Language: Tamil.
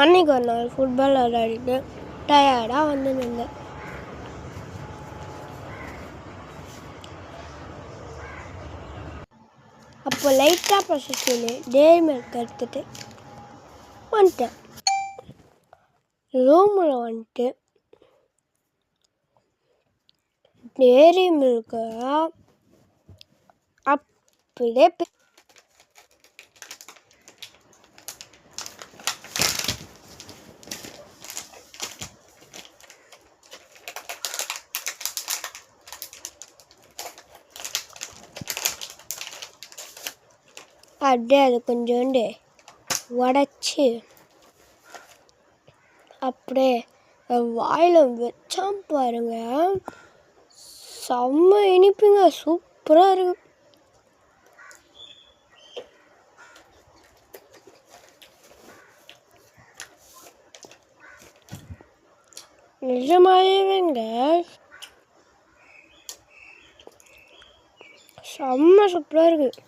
அன்றைக்கி ஒரு நாள் ஃபுட்பால் விளையாடிட்டு டயர்டாக வந்து நின்றேன். அப்போ லைட்டாக பசிச்சுன்னு டேரி மில்க் எடுத்துகிட்டு வந்துட்டேன். ரூமில் வந்துட்டு டேரி மில்கை அப்படியே அது கொஞ்சோண்டு உடச்சி அப்படியே வாயில் வச்சான் பாருங்க, செம்ம இனிப்புங்க, சூப்பராக இருக்கு. நிஜமாவேங்க செம்ம சூப்பராக இருக்குது.